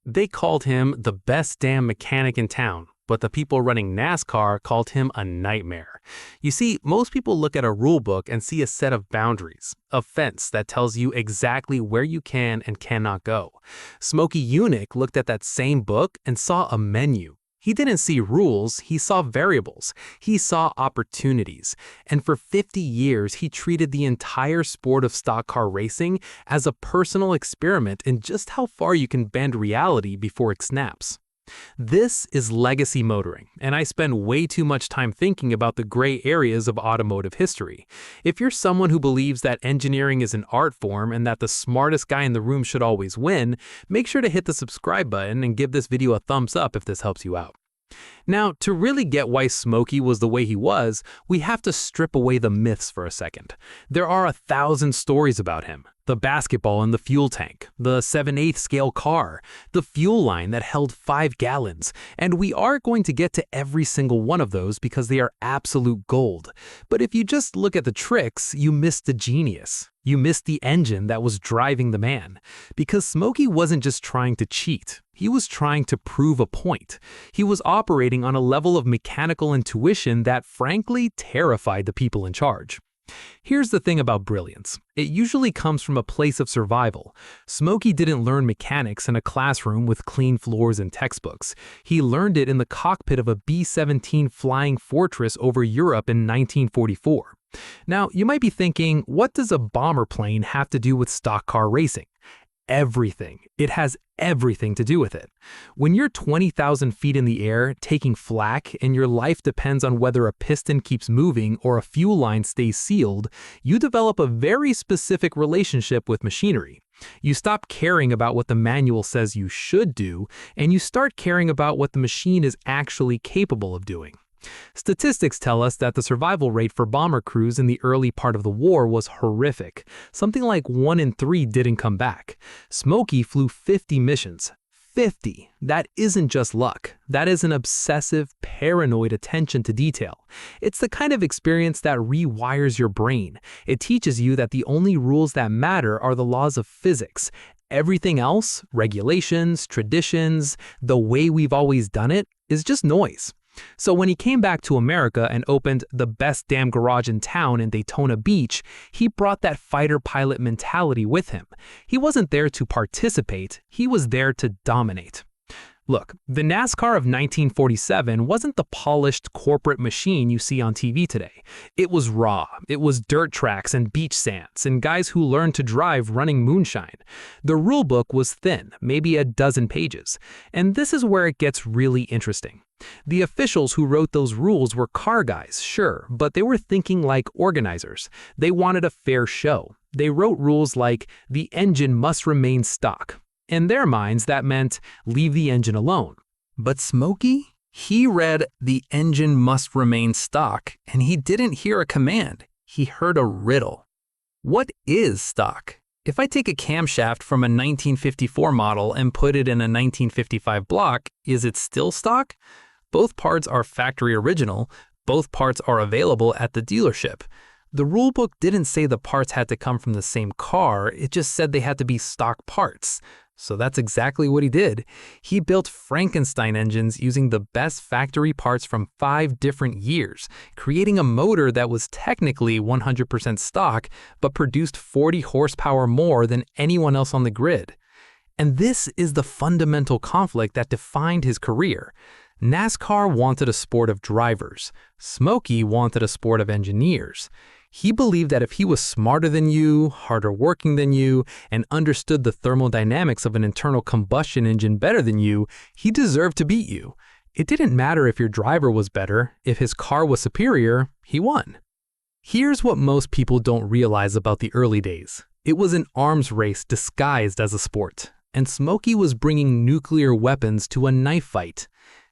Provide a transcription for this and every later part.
They called him the best damn mechanic in town, but the people running NASCAR called him a nightmare. You see, most people look at a rule book and see a set of boundaries, a fence that tells you exactly where you can and cannot go. Smokey Yunick looked at that same book and saw a menu. He didn't see rules, he saw variables. He saw opportunities. And for 50 years, he treated the entire sport of stock car racing as a personal experiment in just how far you can bend reality before it snaps. This is legacy motoring, and I spend way too much time thinking about the gray areas of automotive history. If you're someone who believes that engineering is an art form and that the smartest guy in the room should always win, make sure to hit the subscribe button and give this video a thumbs up if this helps you out. Now, to really get why Smokey was the way he was, we have to strip away the myths for a second. There are 1,000 stories about him. The basketball in the fuel tank, the 7/8 scale car, the fuel line that held 5 gallons, and we are going to get to every single one of those because they are absolute gold. But if you just look at the tricks, you miss the genius. You miss the engine that was driving the man. Because Smokey wasn't just trying to cheat, he was trying to prove a point. He was operating on a level of mechanical intuition that frankly terrified the people in charge. Here's the thing about brilliance. It usually comes from a place of survival. Smokey didn't learn mechanics in a classroom with clean floors and textbooks. He learned it in the cockpit of a B-17 Flying Fortress over Europe in 1944. Now, you might be thinking, what does a bomber plane have to do with stock car racing? Everything. It has everything to do with it. When you're 20,000 feet in the air, taking flak, and your life depends on whether a piston keeps moving or a fuel line stays sealed, you develop a very specific relationship with machinery. You stop caring about what the manual says you should do, and you start caring about what the machine is actually capable of doing. Statistics tell us that the survival rate for bomber crews in the early part of the war was horrific. Something like 1 in 3 didn't come back. Smokey flew 50 missions. 50. That isn't just luck. That is an obsessive, paranoid attention to detail. It's the kind of experience that rewires your brain. It teaches you that the only rules that matter are the laws of physics. Everything else, regulations, traditions, the way we've always done it, is just noise. So when he came back to America and opened the best damn garage in town in Daytona Beach, he brought that fighter pilot mentality with him. He wasn't there to participate, he was there to dominate. Look, the NASCAR of 1947 wasn't the polished corporate machine you see on TV today. It was raw. It was dirt tracks and beach sands and guys who learned to drive running moonshine. The rulebook was thin, maybe a dozen pages. And this is where it gets really interesting. The officials who wrote those rules were car guys, sure, but they were thinking like organizers. They wanted a fair show. They wrote rules like, the engine must remain stock. In their minds, that meant, leave the engine alone. But Smokey? He read, the engine must remain stock, and he didn't hear a command. He heard a riddle. What is stock? If I take a camshaft from a 1954 model and put it in a 1955 block, is it still stock? Both parts are factory original, both parts are available at the dealership. The rulebook didn't say the parts had to come from the same car, it just said they had to be stock parts. So that's exactly what he did. He built Frankenstein engines using the best factory parts from 5 different years, creating a motor that was technically 100% stock, but produced 40 horsepower more than anyone else on the grid. And this is the fundamental conflict that defined his career. NASCAR wanted a sport of drivers. Smokey wanted a sport of engineers. He believed that if he was smarter than you, harder working than you, and understood the thermodynamics of an internal combustion engine better than you, he deserved to beat you. It didn't matter if your driver was better, if his car was superior, he won. Here's what most people don't realize about the early days. It was an arms race disguised as a sport, and Smokey was bringing nuclear weapons to a knife fight.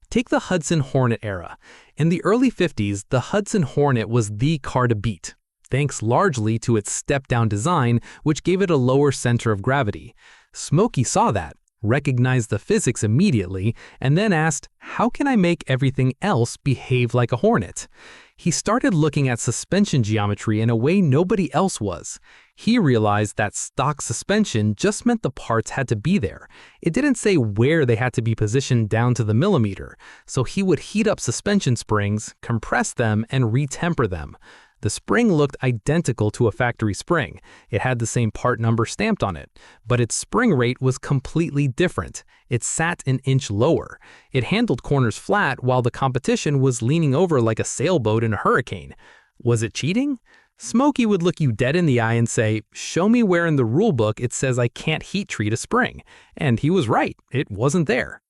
Take the Hudson Hornet era. In the early 50s, the Hudson Hornet was the car to beat, thanks largely to its step-down design, which gave it a lower center of gravity. Smokey saw that. recognized the physics immediately, and then asked, how can I make everything else behave like a Hornet? He started looking at suspension geometry in a way nobody else was. He realized that stock suspension just meant the parts had to be there. It didn't say where they had to be positioned down to the millimeter, so he would heat up suspension springs, compress them, and retemper them. The spring looked identical to a factory spring. It had the same part number stamped on it, but its spring rate was completely different. It sat an inch lower. It handled corners flat while the competition was leaning over like a sailboat in a hurricane. Was it cheating? Smokey would look you dead in the eye and say, show me where in the rulebook it says I can't heat treat a spring. And he was right. It wasn't there.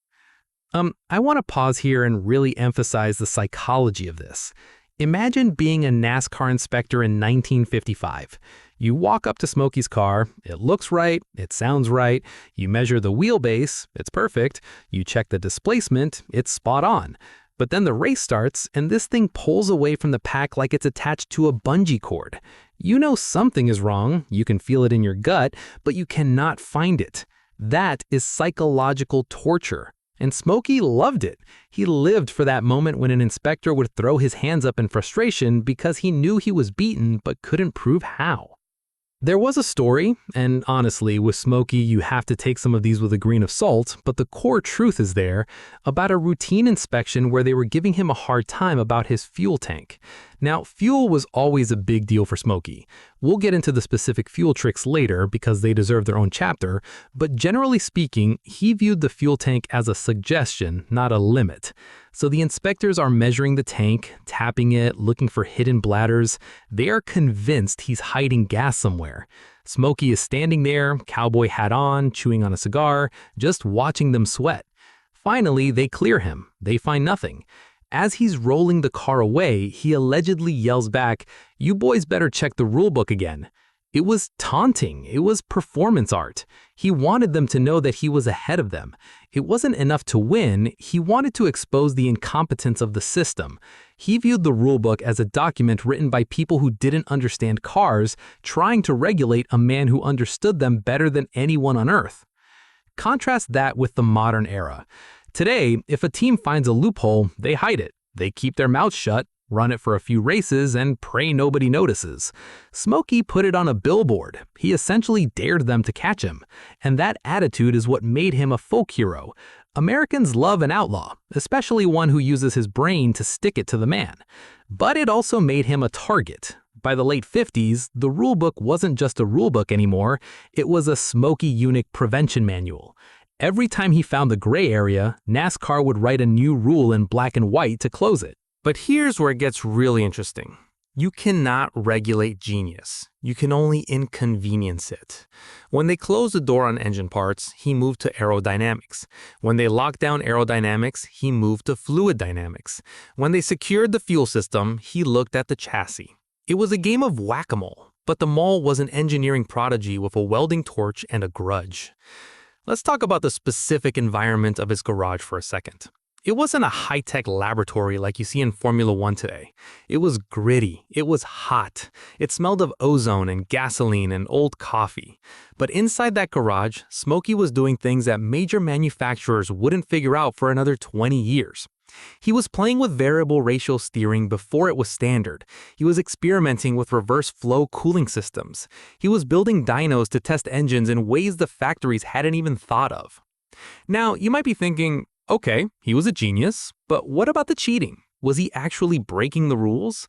I want to pause here and really emphasize the psychology of this. Imagine being a NASCAR inspector in 1955. You walk up to Smokey's car, it looks right, it sounds right, you measure the wheelbase, it's perfect, you check the displacement, it's spot on. But then the race starts and this thing pulls away from the pack like it's attached to a bungee cord. You know something is wrong, you can feel it in your gut, but you cannot find it. That is psychological torture. And Smokey loved it. He lived for that moment when an inspector would throw his hands up in frustration because he knew he was beaten but couldn't prove how. There was a story, and honestly, with Smokey, you have to take some of these with a grain of salt, but the core truth is there, about a routine inspection where they were giving him a hard time about his fuel tank. Now, fuel was always a big deal for Smokey. We'll get into the specific fuel tricks later because they deserve their own chapter, but generally speaking, he viewed the fuel tank as a suggestion, not a limit. So the inspectors are measuring the tank, tapping it, looking for hidden bladders. They are convinced he's hiding gas somewhere. Smokey is standing there, cowboy hat on, chewing on a cigar, just watching them sweat. Finally, they clear him. They find nothing. As he's rolling the car away, he allegedly yells back, "You boys better check the rulebook again." It was taunting. It was performance art. He wanted them to know that he was ahead of them. It wasn't enough to win. He wanted to expose the incompetence of the system. He viewed the rulebook as a document written by people who didn't understand cars, trying to regulate a man who understood them better than anyone on earth. Contrast that with the modern era. Today, if a team finds a loophole, they hide it. They keep their mouths shut, run it for a few races, and pray nobody notices. Smokey put it on a billboard. He essentially dared them to catch him. And that attitude is what made him a folk hero. Americans love an outlaw, especially one who uses his brain to stick it to the man. But it also made him a target. By the late 50s, the rulebook wasn't just a rulebook anymore. It was a Smokey Yunick prevention manual. Every time he found the gray area, NASCAR would write a new rule in black and white to close it. But here's where it gets really interesting. You cannot regulate genius. You can only inconvenience it. When they closed the door on engine parts, he moved to aerodynamics. When they locked down aerodynamics, he moved to fluid dynamics. When they secured the fuel system, he looked at the chassis. It was a game of whack-a-mole, but the mole was an engineering prodigy with a welding torch and a grudge. Let's talk about the specific environment of his garage for a second. It wasn't a high-tech laboratory like you see in Formula One today. It was gritty. It was hot. It smelled of ozone and gasoline and old coffee. But inside that garage, Smokey was doing things that major manufacturers wouldn't figure out for another 20 years. He was playing with variable ratio steering before it was standard. He was experimenting with reverse flow cooling systems. He was building dynos to test engines in ways the factories hadn't even thought of. Now, you might be thinking, okay, he was a genius, but what about the cheating? Was he actually breaking the rules?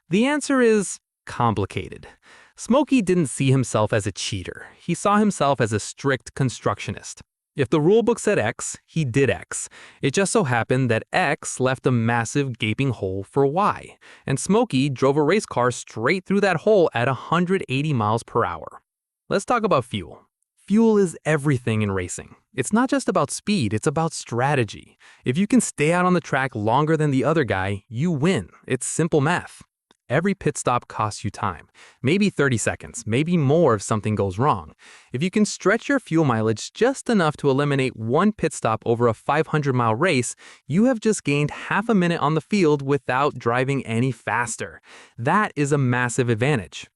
The answer is complicated. Smokey didn't see himself as a cheater. He saw himself as a strict constructionist. If the rulebook said X, he did X. It just so happened that X left a massive gaping hole for Y, and Smokey drove a race car straight through that hole at 180 miles per hour. Let's talk about fuel. Fuel is everything in racing. It's not just about speed, it's about strategy. If you can stay out on the track longer than the other guy, you win. It's simple math. Every pit stop costs you time. Maybe 30 seconds, maybe more if something goes wrong. If you can stretch your fuel mileage just enough to eliminate one pit stop over a 500-mile race, you have just gained half a minute on the field without driving any faster. That is a massive advantage.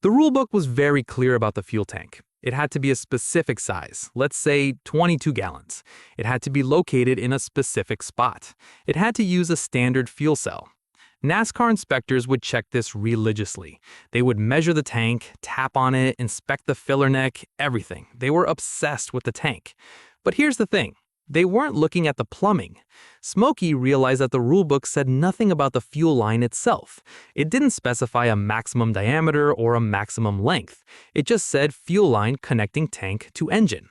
The rulebook was very clear about the fuel tank. It had to be a specific size, let's say 22 gallons. It had to be located in a specific spot. It had to use a standard fuel cell. NASCAR inspectors would check this religiously. They would measure the tank, tap on it, inspect the filler neck, everything. They were obsessed with the tank. But here's the thing. They weren't looking at the plumbing. Smokey realized that the rulebook said nothing about the fuel line itself. It didn't specify a maximum diameter or a maximum length. It just said fuel line connecting tank to engine.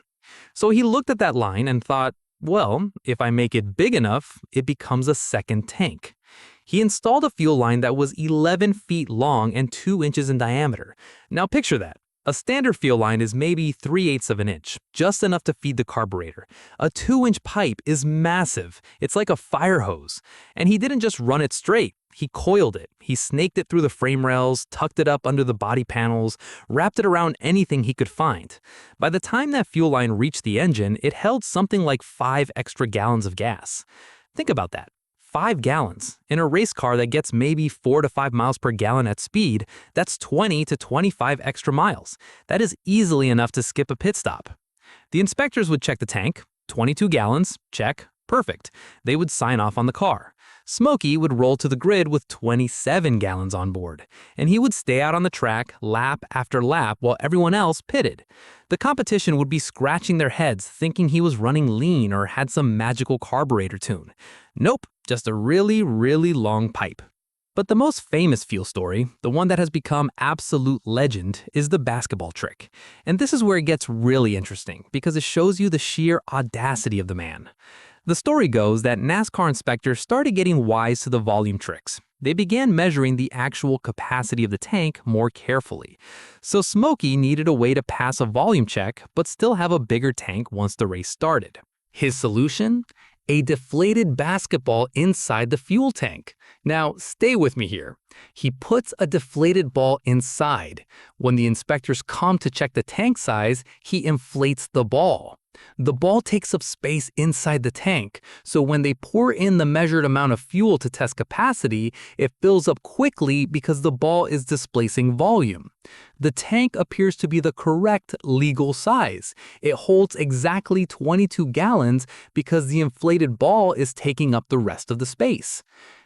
So he looked at that line and thought, well, if I make it big enough, it becomes a second tank. He installed a fuel line that was 11 feet long and 2 inches in diameter. Now picture that. A standard fuel line is maybe 3/8 of an inch, just enough to feed the carburetor. A 2-inch pipe is massive. It's like a fire hose. And he didn't just run it straight. He coiled it. He snaked it through the frame rails, tucked it up under the body panels, wrapped it around anything he could find. By the time that fuel line reached the engine, it held something like 5 extra gallons of gas. Think about that. 5 gallons. In a race car that gets maybe 4 to 5 miles per gallon at speed, that's 20 to 25 extra miles. That is easily enough to skip a pit stop. The inspectors would check the tank. 22 gallons, check, perfect. They would sign off on the car. Smokey would roll to the grid with 27 gallons on board, and he would stay out on the track lap after lap while everyone else pitted. The competition would be scratching their heads thinking he was running lean or had some magical carburetor tune. Nope, just a really, really long pipe. But the most famous fuel story, the one that has become absolute legend, is the basketball trick. And this is where it gets really interesting because it shows you the sheer audacity of the man. The story goes that NASCAR inspectors started getting wise to the volume tricks. They began measuring the actual capacity of the tank more carefully. So Smokey needed a way to pass a volume check but still have a bigger tank once the race started. His solution? A deflated basketball inside the fuel tank. Now, stay with me here. He puts a deflated ball inside. When the inspectors come to check the tank size, he inflates the ball. The ball takes up space inside the tank, so when they pour in the measured amount of fuel to test capacity, it fills up quickly because the ball is displacing volume. The tank appears to be the correct legal size. It holds exactly 22 gallons because the inflated ball is taking up the rest of the space.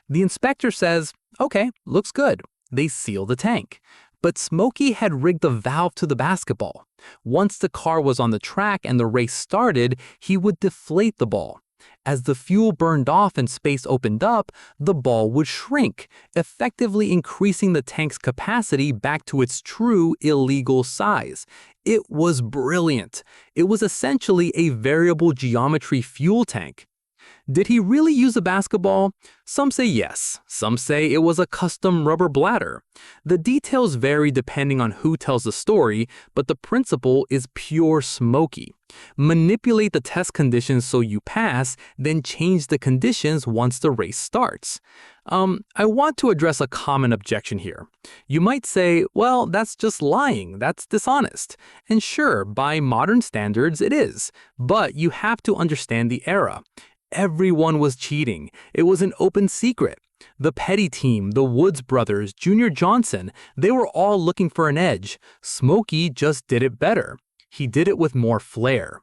The inspector says, okay, looks good. They seal the tank. But Smokey had rigged the valve to the basketball. Once the car was on the track and the race started, he would deflate the ball. As the fuel burned off and space opened up, the ball would shrink, effectively increasing the tank's capacity back to its true illegal size. It was brilliant. It was essentially a variable geometry fuel tank. Did he really use a basketball? Some say yes. Some say it was a custom rubber bladder. The details vary depending on who tells the story, but the principle is pure Smokey. Manipulate the test conditions so you pass, then change the conditions once the race starts. I want to address a common objection here. You might say, well, that's just lying, that's dishonest. And sure, by modern standards it is, but you have to understand the era. Everyone was cheating. It was an open secret. The Petty team, the Woods brothers, Junior Johnson, they were all looking for an edge. Smokey just did it better. He did it with more flair.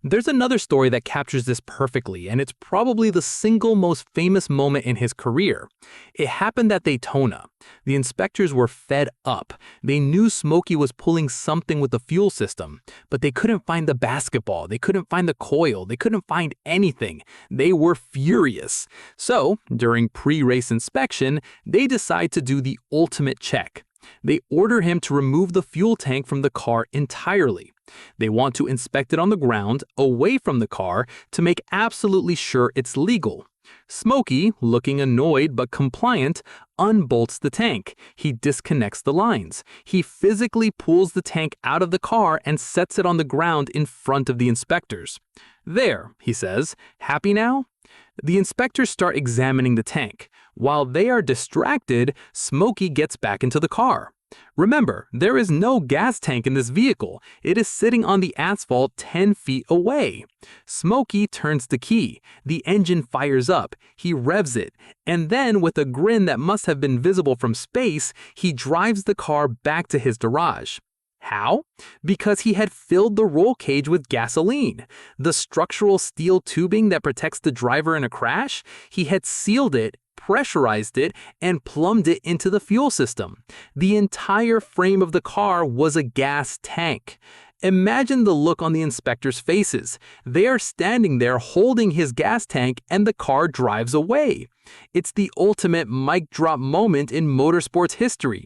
There's another story that captures this perfectly, and it's probably the single most famous moment in his career. It happened at Daytona. The inspectors were fed up. They knew Smokey was pulling something with the fuel system, but they couldn't find the basketball. They couldn't find the coil. They couldn't find anything. They were furious. So, during pre-race inspection, they decide to do the ultimate check. They order him to remove the fuel tank from the car entirely. They want to inspect it on the ground, away from the car, to make absolutely sure it's legal. Smokey, looking annoyed but compliant, unbolts the tank. He disconnects the lines. He physically pulls the tank out of the car and sets it on the ground in front of the inspectors. There, he says, happy now? The inspectors start examining the tank. While they are distracted, Smokey gets back into the car. Remember, there is no gas tank in this vehicle. It is sitting on the asphalt 10 feet away. Smokey turns the key. The engine fires up. He revs it. And then, with a grin that must have been visible from space, he drives the car back to his garage. How? Because he had filled the roll cage with gasoline. The structural steel tubing that protects the driver in a crash, he had sealed it, pressurized it, and plumbed it into the fuel system. The entire frame of the car was a gas tank. Imagine the look on the inspectors' faces. They are standing there holding his gas tank and the car drives away. It's the ultimate mic drop moment in motorsports history.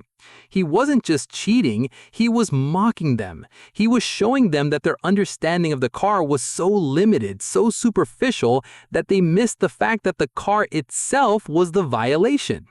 He wasn't just cheating, he was mocking them. He was showing them that their understanding of the car was so limited, so superficial, that they missed the fact that the car itself was the violation.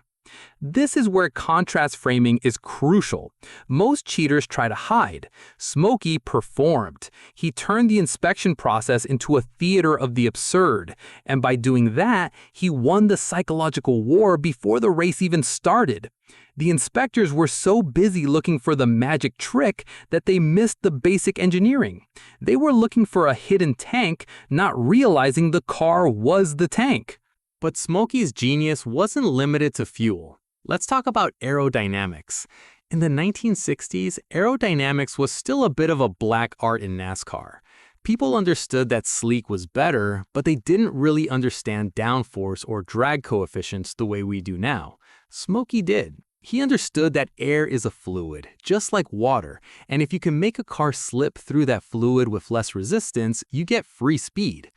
This is where contrast framing is crucial. Most cheaters try to hide. Smokey performed. He turned the inspection process into a theater of the absurd, and by doing that, he won the psychological war before the race even started. The inspectors were so busy looking for the magic trick that they missed the basic engineering. They were looking for a hidden tank, not realizing the car was the tank. But Smokey's genius wasn't limited to fuel. Let's talk about aerodynamics. In the 1960s, aerodynamics was still a bit of a black art in NASCAR. People understood that sleek was better, but they didn't really understand downforce or drag coefficients the way we do now. Smokey did. He understood that air is a fluid, just like water, and if you can make a car slip through that fluid with less resistance, you get free speed.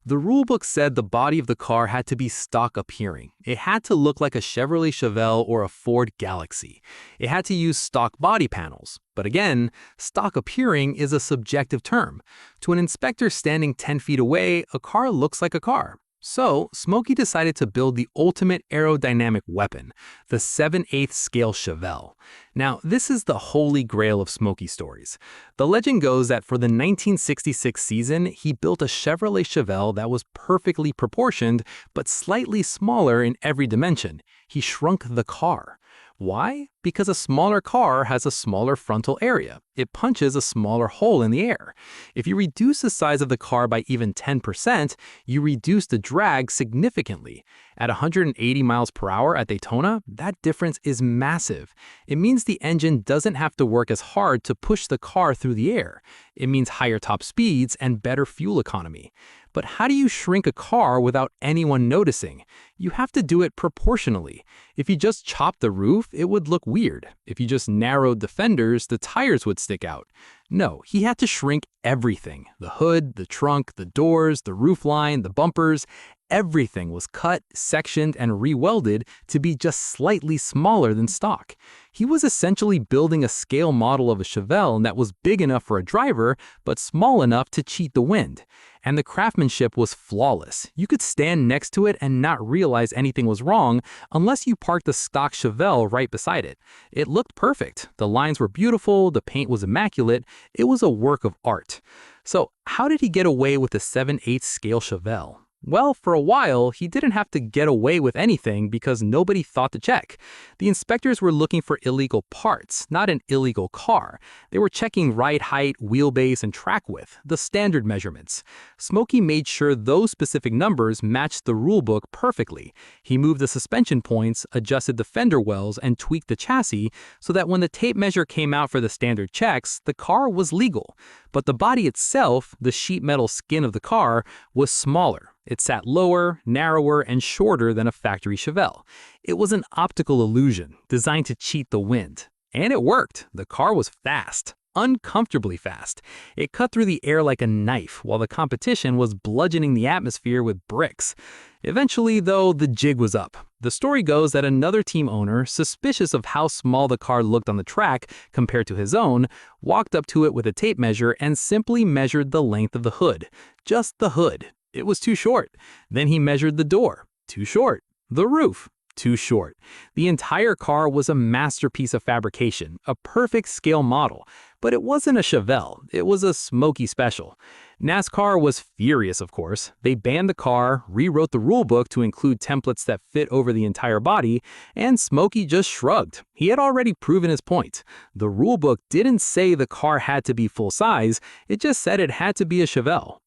The rulebook said the body of the car had to be stock appearing. It had to look like a Chevrolet Chevelle or a Ford Galaxy. It had to use stock body panels. But again, stock appearing is a subjective term. To an inspector standing 10 feet away, a car looks like a car. So, Smokey decided to build the ultimate aerodynamic weapon, the 7/8 scale Chevelle. Now, this is the holy grail of Smokey stories. The legend goes that for the 1966 season, he built a Chevrolet Chevelle that was perfectly proportioned, but slightly smaller in every dimension. He shrunk the car. Why? Because a smaller car has a smaller frontal area. It punches a smaller hole in the air. If you reduce the size of the car by even 10%, you reduce the drag significantly. At 180 miles per hour at Daytona, that difference is massive. It means the engine doesn't have to work as hard to push the car through the air. It means higher top speeds and better fuel economy. But how do you shrink a car without anyone noticing? You have to do it proportionally. If you just chopped the roof, it would look weird. If you just narrowed the fenders, the tires would stick out. No, he had to shrink everything. The hood, the trunk, the doors, the roofline, the bumpers. Everything was cut, sectioned, and re-welded to be just slightly smaller than stock. He was essentially building a scale model of a Chevelle that was big enough for a driver, but small enough to cheat the wind. And the craftsmanship was flawless. You could stand next to it and not realize anything was wrong unless you parked the stock Chevelle right beside it. It looked perfect. The lines were beautiful, the paint was immaculate. It was a work of art. So how did he get away with the 7/8 scale Chevelle? Well, for a while, he didn't have to get away with anything because nobody thought to check. The inspectors were looking for illegal parts, not an illegal car. They were checking ride height, wheelbase, and track width, the standard measurements. Smokey made sure those specific numbers matched the rulebook perfectly. He moved the suspension points, adjusted the fender wells, and tweaked the chassis so that when the tape measure came out for the standard checks, the car was legal. But the body itself, the sheet metal skin of the car, was smaller. It sat lower, narrower, and shorter than a factory Chevelle. It was an optical illusion designed to cheat the wind. And it worked. The car was fast. Uncomfortably fast. It cut through the air like a knife while the competition was bludgeoning the atmosphere with bricks. Eventually, though, the jig was up. The story goes that another team owner, suspicious of how small the car looked on the track compared to his own, walked up to it with a tape measure and simply measured the length of the hood. Just the hood. It was too short. Then he measured the door. Too short. The roof. Too short. The entire car was a masterpiece of fabrication, a perfect scale model. But it wasn't a Chevelle. It was a Smokey special. NASCAR was furious, of course. They banned the car, rewrote the rulebook to include templates that fit over the entire body, and Smokey just shrugged. He had already proven his point. The rulebook didn't say the car had to be full size, it just said it had to be a Chevelle.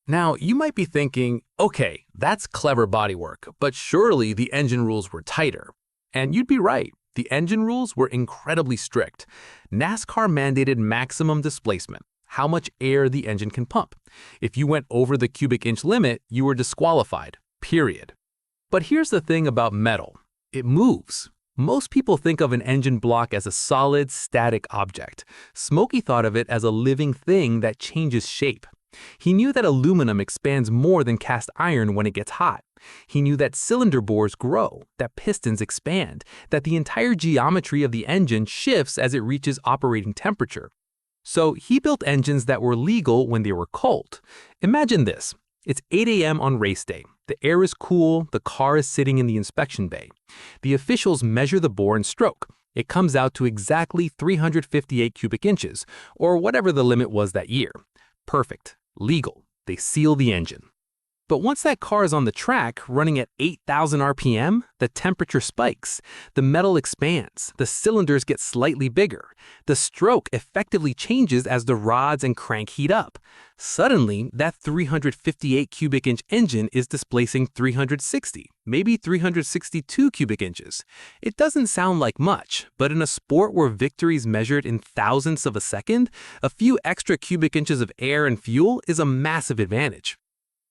Now, you might be thinking, okay, that's clever bodywork, but surely the engine rules were tighter. And you'd be right. The engine rules were incredibly strict. NASCAR mandated maximum displacement, how much air the engine can pump. If you went over the cubic inch limit, you were disqualified, period. But here's the thing about metal. It moves. Most people think of an engine block as a solid, static object. Smokey thought of it as a living thing that changes shape. He knew that aluminum expands more than cast iron when it gets hot. He knew that cylinder bores grow, that pistons expand, that the entire geometry of the engine shifts as it reaches operating temperature. So he built engines that were legal when they were cold. Imagine this. It's 8 a.m. on race day. The air is cool, the car is sitting in the inspection bay. The officials measure the bore and stroke. It comes out to exactly 358 cubic inches, or whatever the limit was that year. Perfect. Legal. They seal the engine. But once that car is on the track, running at 8,000 RPM, the temperature spikes, the metal expands, the cylinders get slightly bigger. The stroke effectively changes as the rods and crank heat up. Suddenly, that 358 cubic inch engine is displacing 360, maybe 362 cubic inches. It doesn't sound like much, but in a sport where victory is measured in thousandths of a second, a few extra cubic inches of air and fuel is a massive advantage.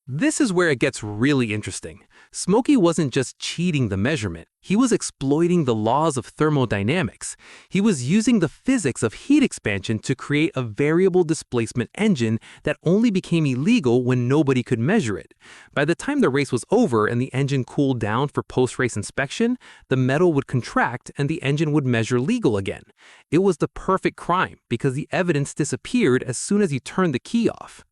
This is where it gets really interesting. Smokey wasn't just cheating the measurement, he was exploiting the laws of thermodynamics. He was using the physics of heat expansion to create a variable displacement engine that only became illegal when nobody could measure it. By the time the race was over and the engine cooled down for post-race inspection, the metal would contract and the engine would measure legal again. It was the perfect crime because the evidence disappeared as soon as you turned the key off.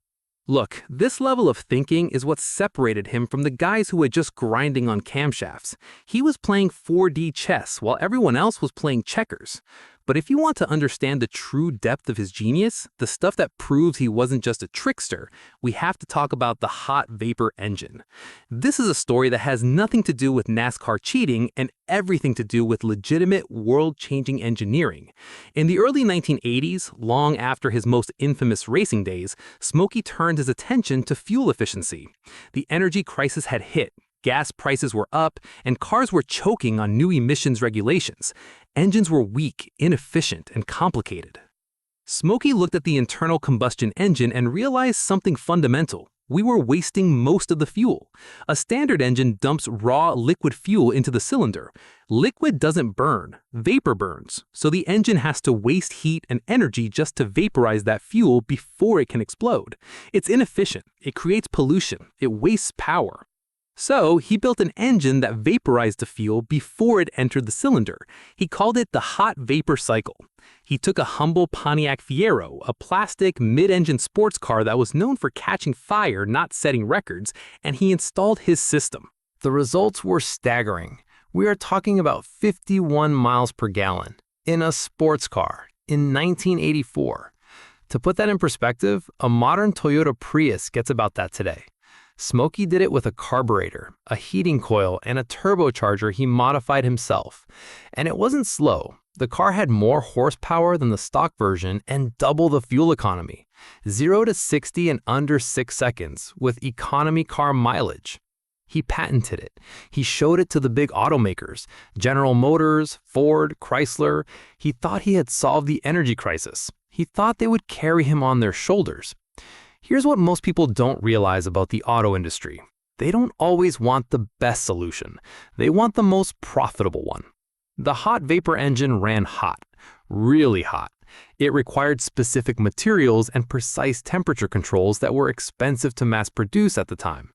Look, this level of thinking is what separated him from the guys who were just grinding on camshafts. He was playing 4D chess while everyone else was playing checkers. But if you want to understand the true depth of his genius, the stuff that proves he wasn't just a trickster, we have to talk about the hot vapor engine. This is a story that has nothing to do with NASCAR cheating and everything to do with legitimate world-changing engineering. In the early 1980s, long after his most infamous racing days, Smokey turned his attention to fuel efficiency. The energy crisis had hit. Gas prices were up, and cars were choking on new emissions regulations. Engines were weak, inefficient, and complicated. Smokey looked at the internal combustion engine and realized something fundamental. We were wasting most of the fuel. A standard engine dumps raw liquid fuel into the cylinder. Liquid doesn't burn, vapor burns, so the engine has to waste heat and energy just to vaporize that fuel before it can explode. It's inefficient, it creates pollution, it wastes power. So he built an engine that vaporized the fuel before it entered the cylinder. He called it the hot vapor cycle. He took a humble Pontiac Fiero, a plastic mid-engine sports car that was known for catching fire, not setting records, and he installed his system. The results were staggering. We are talking about 51 miles per gallon in a sports car in 1984. To put that in perspective, a modern Toyota Prius gets about that today. Smokey did it with a carburetor, a heating coil, and a turbocharger he modified himself. And it wasn't slow. The car had more horsepower than the stock version and double the fuel economy. 0 to 60 in under 6 seconds, with economy car mileage. He patented it. He showed it to the big automakers, General Motors, Ford, Chrysler. He thought he had solved the energy crisis. He thought they would carry him on their shoulders. Here's what most people don't realize about the auto industry. They don't always want the best solution. They want the most profitable one. The hot vapor engine ran hot, really hot. It required specific materials and precise temperature controls that were expensive to mass produce at the time.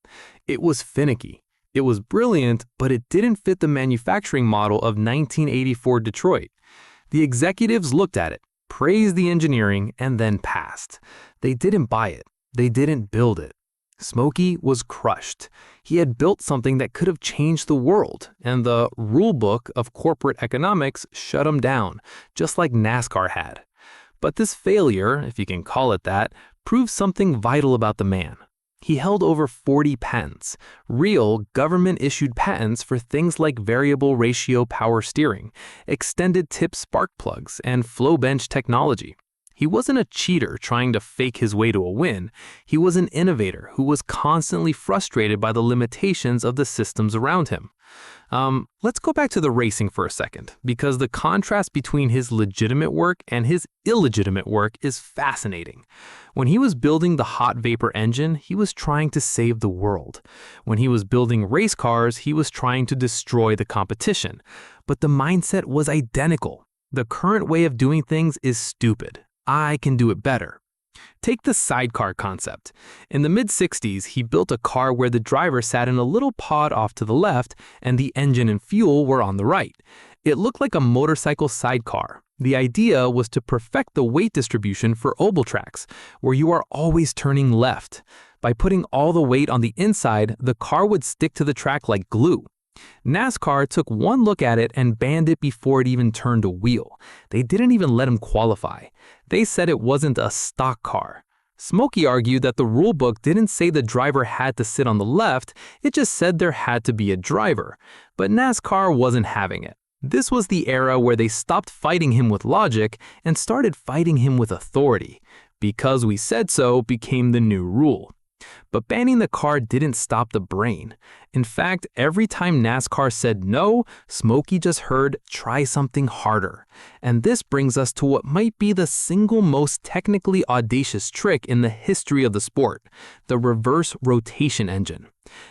It was finicky. It was brilliant, but it didn't fit the manufacturing model of 1984 Detroit. The executives looked at it, praised the engineering, and then passed. They didn't buy it. They didn't build it. Smokey was crushed. He had built something that could have changed the world, and the rulebook of corporate economics shut him down, just like NASCAR had. But this failure, if you can call it that, proved something vital about the man. He held over 40 patents, real government-issued patents for things like variable ratio power steering, extended tip spark plugs, and flow bench technology. He wasn't a cheater trying to fake his way to a win. He was an innovator who was constantly frustrated by the limitations of the systems around him. Let's go back to the racing for a second, because the contrast between his legitimate work and his illegitimate work is fascinating. When he was building the hot vapor engine, he was trying to save the world. When he was building race cars, he was trying to destroy the competition. But the mindset was identical. The current way of doing things is stupid. I can do it better. Take the sidecar concept. In the mid-60s, he built a car where the driver sat in a little pod off to the left and the engine and fuel were on the right. It looked like a motorcycle sidecar. The idea was to perfect the weight distribution for oval tracks, where you are always turning left. By putting all the weight on the inside, the car would stick to the track like glue. NASCAR took one look at it and banned it before it even turned a wheel. They didn't even let him qualify. They said it wasn't a stock car. Smokey argued that the rulebook didn't say the driver had to sit on the left, it just said there had to be a driver. But NASCAR wasn't having it. This was the era where they stopped fighting him with logic and started fighting him with authority. Because we said so became the new rule. But banning the car didn't stop the brain. In fact, every time NASCAR said no, Smokey just heard, try something harder. And this brings us to what might be the single most technically audacious trick in the history of the sport, the reverse rotation engine.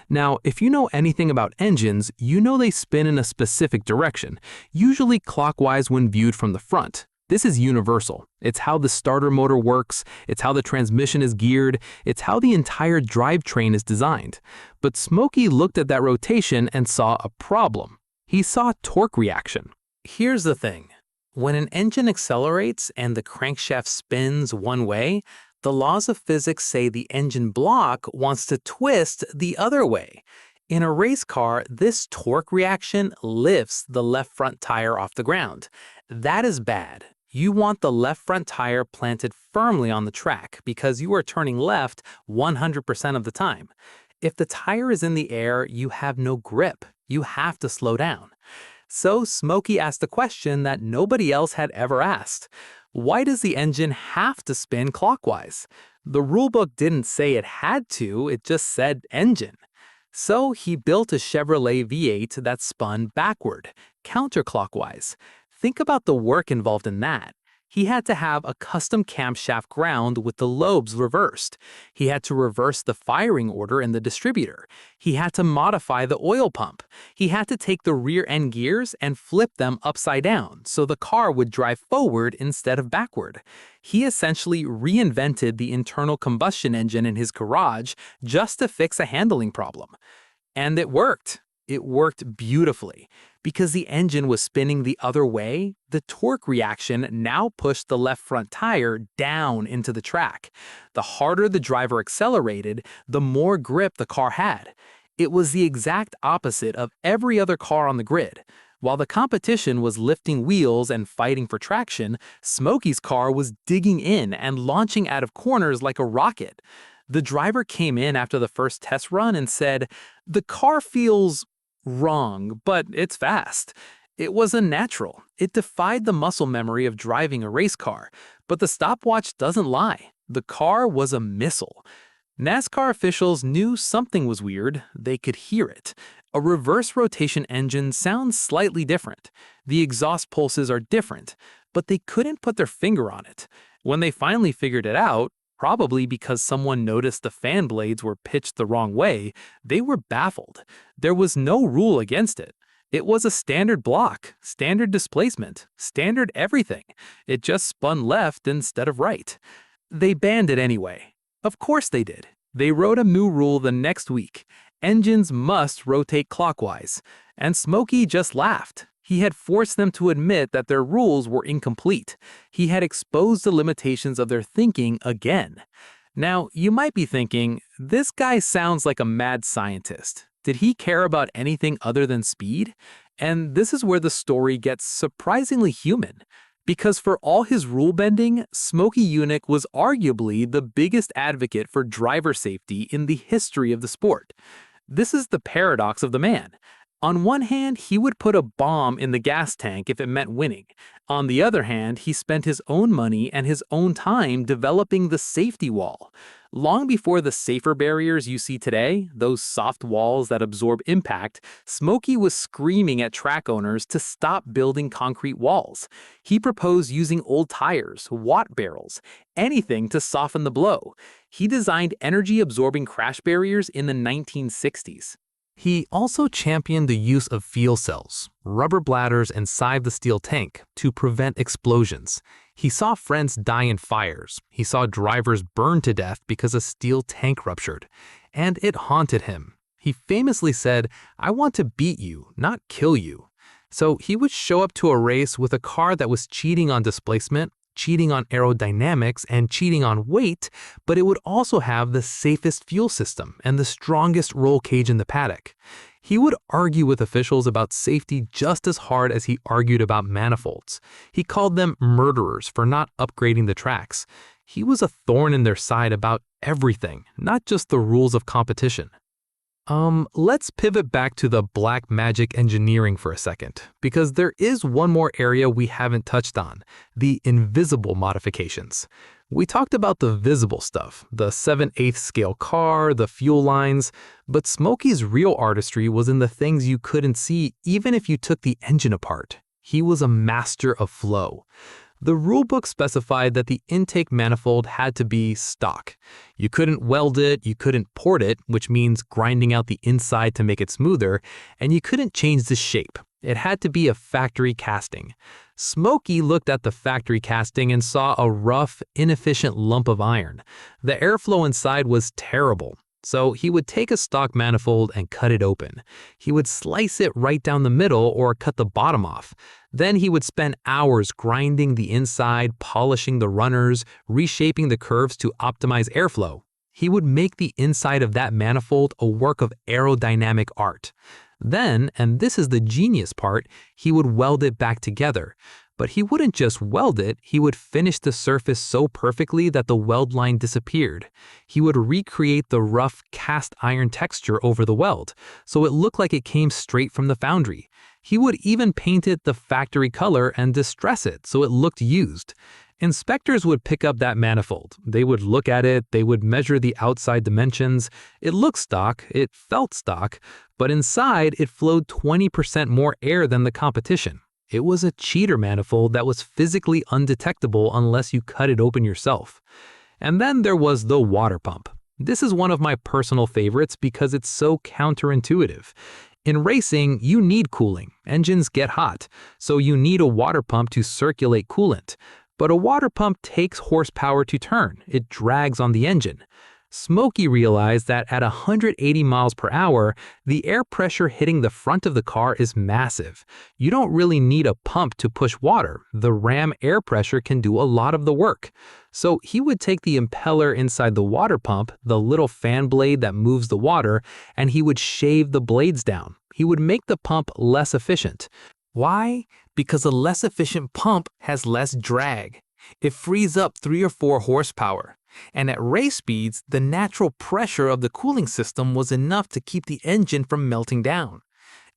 Now, if you know anything about engines, you know they spin in a specific direction, usually clockwise when viewed from the front. This is universal. It's how the starter motor works, it's how the transmission is geared, it's how the entire drivetrain is designed. But Smokey looked at that rotation and saw a problem. He saw torque reaction. Here's the thing. When an engine accelerates and the crankshaft spins one way, the laws of physics say the engine block wants to twist the other way. In a race car, this torque reaction lifts the left front tire off the ground. That is bad. You want the left front tire planted firmly on the track because you are turning left 100% of the time. If the tire is in the air, you have no grip. You have to slow down. So Smokey asked a question that nobody else had ever asked. Why does the engine have to spin clockwise? The rulebook didn't say it had to, it just said engine. So he built a Chevrolet V8 that spun backward, counterclockwise. Think about the work involved in that. He had to have a custom camshaft ground with the lobes reversed. He had to reverse the firing order in the distributor. He had to modify the oil pump. He had to take the rear end gears and flip them upside down so the car would drive forward instead of backward. He essentially reinvented the internal combustion engine in his garage just to fix a handling problem. And it worked. It worked beautifully. Because the engine was spinning the other way, the torque reaction now pushed the left front tire down into the track. The harder the driver accelerated, the more grip the car had. It was the exact opposite of every other car on the grid. While the competition was lifting wheels and fighting for traction, Smokey's car was digging in and launching out of corners like a rocket. The driver came in after the first test run and said, "The car feels wrong, but it's fast." It was unnatural. It defied the muscle memory of driving a race car. But the stopwatch doesn't lie. The car was a missile. NASCAR officials knew something was weird. They could hear it. A reverse rotation engine sounds slightly different. The exhaust pulses are different, but they couldn't put their finger on it. When they finally figured it out, probably because someone noticed the fan blades were pitched the wrong way, they were baffled. There was no rule against it. It was a standard block, standard displacement, standard everything. It just spun left instead of right. They banned it anyway. Of course they did. They wrote a new rule the next week. Engines must rotate clockwise. And Smokey just laughed. He had forced them to admit that their rules were incomplete. He had exposed the limitations of their thinking again. Now, you might be thinking, this guy sounds like a mad scientist. Did he care about anything other than speed? And this is where the story gets surprisingly human. Because for all his rule bending, Smokey Yunick was arguably the biggest advocate for driver safety in the history of the sport. This is the paradox of the man. On one hand, he would put a bomb in the gas tank if it meant winning. On the other hand, he spent his own money and his own time developing the safety wall. Long before the safer barriers you see today, those soft walls that absorb impact, Smokey was screaming at track owners to stop building concrete walls. He proposed using old tires, watt barrels, anything to soften the blow. He designed energy-absorbing crash barriers in the 1960s. He also championed the use of fuel cells, rubber bladders inside the steel tank to prevent explosions. He saw friends die in fires. He saw drivers burn to death because a steel tank ruptured. And it haunted him. He famously said, "I want to beat you, not kill you." So he would show up to a race with a car that was cheating on displacement, cheating on aerodynamics, and cheating on weight, but it would also have the safest fuel system and the strongest roll cage in the paddock. He would argue with officials about safety just as hard as he argued about manifolds. He called them murderers for not upgrading the tracks. He was a thorn in their side about everything, not just the rules of competition. Let's pivot back to the black magic engineering for a second, because there is one more area we haven't touched on, the invisible modifications. We talked about the visible stuff, the 7/8 scale car, the fuel lines, but Smokey's real artistry was in the things you couldn't see even if you took the engine apart. He was a master of flow. The rulebook specified that the intake manifold had to be stock. You couldn't weld it, you couldn't port it, which means grinding out the inside to make it smoother, and you couldn't change the shape. It had to be a factory casting. Smokey looked at the factory casting and saw a rough, inefficient lump of iron. The airflow inside was terrible. So he would take a stock manifold and cut it open. He would slice it right down the middle or cut the bottom off. Then he would spend hours grinding the inside, polishing the runners, reshaping the curves to optimize airflow. He would make the inside of that manifold a work of aerodynamic art. Then, and this is the genius part, he would weld it back together. But he wouldn't just weld it, he would finish the surface so perfectly that the weld line disappeared. He would recreate the rough cast iron texture over the weld, so it looked like it came straight from the foundry. He would even paint it the factory color and distress it so it looked used. Inspectors would pick up that manifold. They would look at it, they would measure the outside dimensions. It looked stock, it felt stock, but inside it flowed 20% more air than the competition. It was a cheater manifold that was physically undetectable unless you cut it open yourself. And then there was the water pump. This is one of my personal favorites because it's so counterintuitive. In racing, you need cooling. Engines get hot, so you need a water pump to circulate coolant. But a water pump takes horsepower to turn. It drags on the engine. Smokey realized that at 180 miles per hour, the air pressure hitting the front of the car is massive. You don't really need a pump to push water. The ram air pressure can do a lot of the work. So he would take the impeller inside the water pump, the little fan blade that moves the water, and he would shave the blades down. He would make the pump less efficient. Why? Because a less efficient pump has less drag. It frees up 3 or 4 horsepower. And at race speeds, the natural pressure of the cooling system was enough to keep the engine from melting down.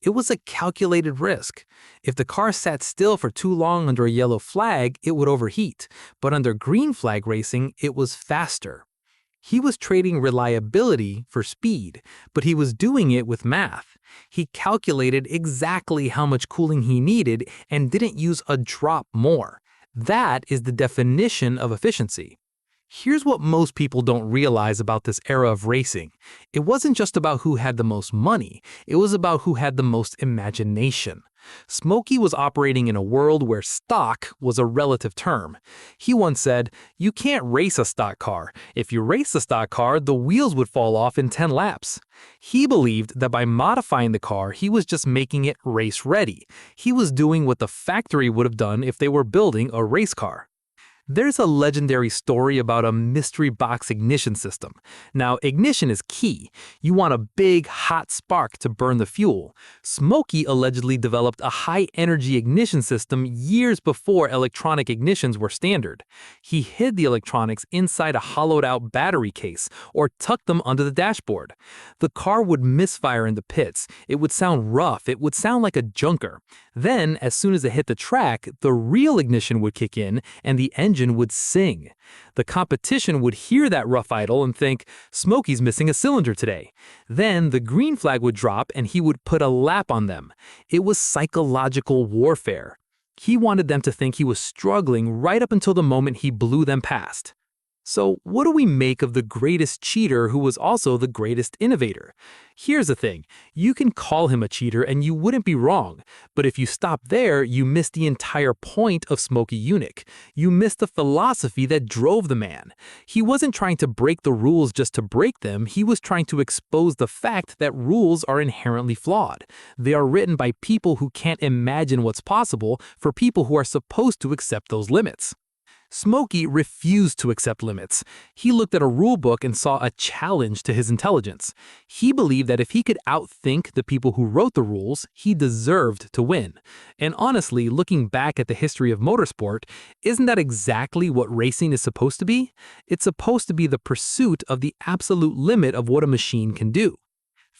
It was a calculated risk. If the car sat still for too long under a yellow flag, it would overheat. But under green flag racing, it was faster. He was trading reliability for speed, but he was doing it with math. He calculated exactly how much cooling he needed and didn't use a drop more. That is the definition of efficiency. Here's what most people don't realize about this era of racing. It wasn't just about who had the most money, it was about who had the most imagination. Smokey was operating in a world where stock was a relative term. He once said, "You can't race a stock car. If you race a stock car, the wheels would fall off in 10 laps." He believed that by modifying the car, he was just making it race ready. He was doing what the factory would have done if they were building a race car. There's a legendary story about a mystery box ignition system. Now, ignition is key. You want a big, hot spark to burn the fuel. Smokey allegedly developed a high-energy ignition system years before electronic ignitions were standard. He hid the electronics inside a hollowed-out battery case or tucked them under the dashboard. The car would misfire in the pits. It would sound rough. It would sound like a junker. Then, as soon as it hit the track, the real ignition would kick in and the engine would sing. The competition would hear that rough idle and think, Smokey's missing a cylinder today. Then the green flag would drop and he would put a lap on them. It was psychological warfare. He wanted them to think he was struggling right up until the moment he blew them past. So what do we make of the greatest cheater who was also the greatest innovator? Here's the thing, you can call him a cheater and you wouldn't be wrong, but if you stop there, you miss the entire point of Smokey Yunick. You miss the philosophy that drove the man. He wasn't trying to break the rules just to break them, he was trying to expose the fact that rules are inherently flawed. They are written by people who can't imagine what's possible for people who are supposed to accept those limits. Smokey refused to accept limits. He looked at a rulebook and saw a challenge to his intelligence. He believed that if he could outthink the people who wrote the rules, he deserved to win. And honestly, looking back at the history of motorsport, isn't that exactly what racing is supposed to be? It's supposed to be the pursuit of the absolute limit of what a machine can do.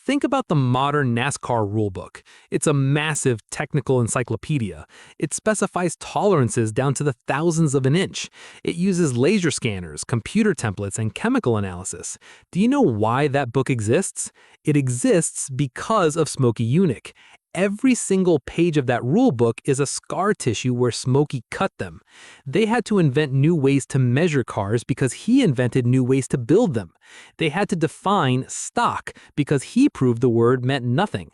Think about the modern NASCAR rulebook. It's a massive technical encyclopedia. It specifies tolerances down to the thousandths of an inch. It uses laser scanners, computer templates, and chemical analysis. Do you know why that book exists? It exists because of Smokey Yunick. Every single page of that rulebook is a scar tissue where Smokey cut them. They had to invent new ways to measure cars because he invented new ways to build them. They had to define stock because he proved the word meant nothing.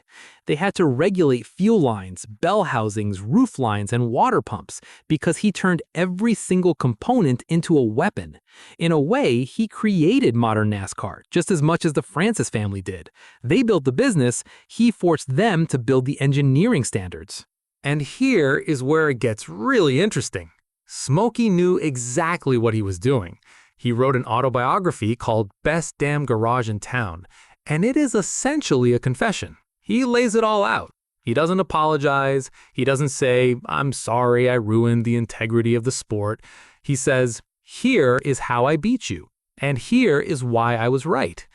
They had to regulate fuel lines, bell housings, roof lines, and water pumps because he turned every single component into a weapon. In a way, he created modern NASCAR just as much as the Francis family did. They built the business, he forced them to build the engineering standards. And here is where it gets really interesting. Smokey knew exactly what he was doing. He wrote an autobiography called Best Damn Garage in Town, and it is essentially a confession. He lays it all out. He doesn't apologize. He doesn't say, I'm sorry I ruined the integrity of the sport. He says, here is how I beat you, and here is why I was right.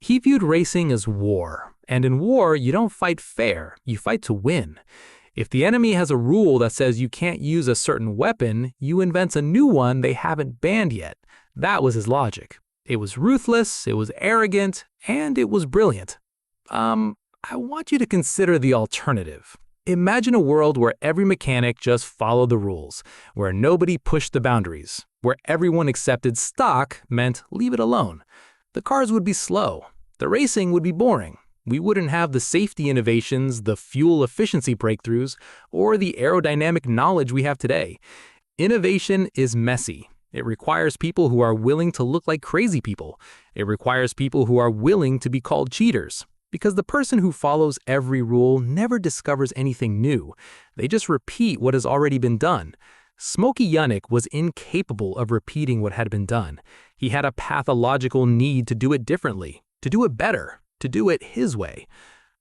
He viewed racing as war, and in war, you don't fight fair, you fight to win. If the enemy has a rule that says you can't use a certain weapon, you invent a new one they haven't banned yet. That was his logic. It was ruthless, it was arrogant, and it was brilliant. I want you to consider the alternative. Imagine a world where every mechanic just followed the rules, where nobody pushed the boundaries, where everyone accepted stock meant leave it alone. The cars would be slow. The racing would be boring. We wouldn't have the safety innovations, the fuel efficiency breakthroughs, or the aerodynamic knowledge we have today. Innovation is messy. It requires people who are willing to look like crazy people. It requires people who are willing to be called cheaters. Because the person who follows every rule never discovers anything new. They just repeat what has already been done. Smokey Yunick was incapable of repeating what had been done. He had a pathological need to do it differently, to do it better, to do it his way.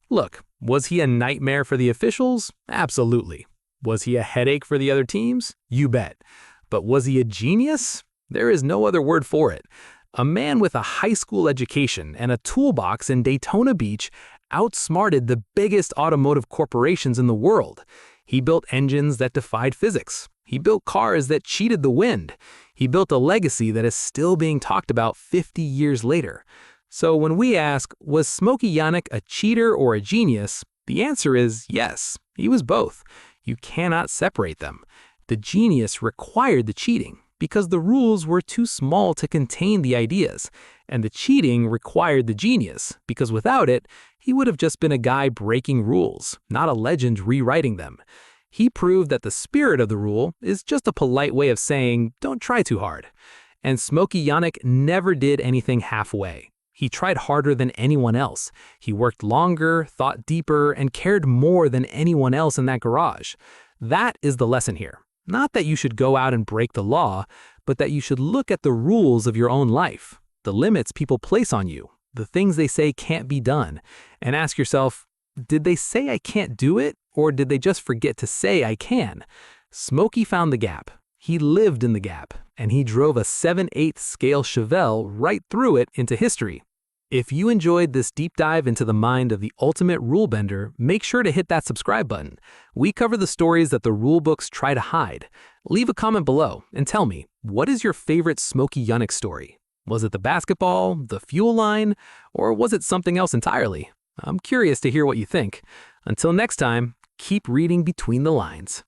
Look, was he a nightmare for the officials? Absolutely. Was he a headache for the other teams? You bet. But was he a genius? There is no other word for it. A man with a high school education and a toolbox in Daytona Beach outsmarted the biggest automotive corporations in the world. He built engines that defied physics. He built cars that cheated the wind. He built a legacy that is still being talked about 50 years later. So when we ask, was Smokey Yunick a cheater or a genius? The answer is yes, he was both. You cannot separate them. The genius required the cheating because the rules were too small to contain the ideas, and the cheating required the genius because without it, he would have just been a guy breaking rules, not a legend rewriting them. He proved that the spirit of the rule is just a polite way of saying, don't try too hard. And Smokey Yunick never did anything halfway. He tried harder than anyone else. He worked longer, thought deeper, and cared more than anyone else in that garage. That is the lesson here. Not that you should go out and break the law, but that you should look at the rules of your own life, the limits people place on you, the things they say can't be done, and ask yourself, did they say I can't do it, or did they just forget to say I can? Smokey found the gap. He lived in the gap, and he drove a 7/8 scale Chevelle right through it into history. If you enjoyed this deep dive into the mind of the ultimate rule bender, make sure to hit that subscribe button. We cover the stories that the rule books try to hide. Leave a comment below and tell me, what is your favorite Smokey Yunick story? Was it the basketball, the fuel line, or was it something else entirely? I'm curious to hear what you think. Until next time, keep reading between the lines.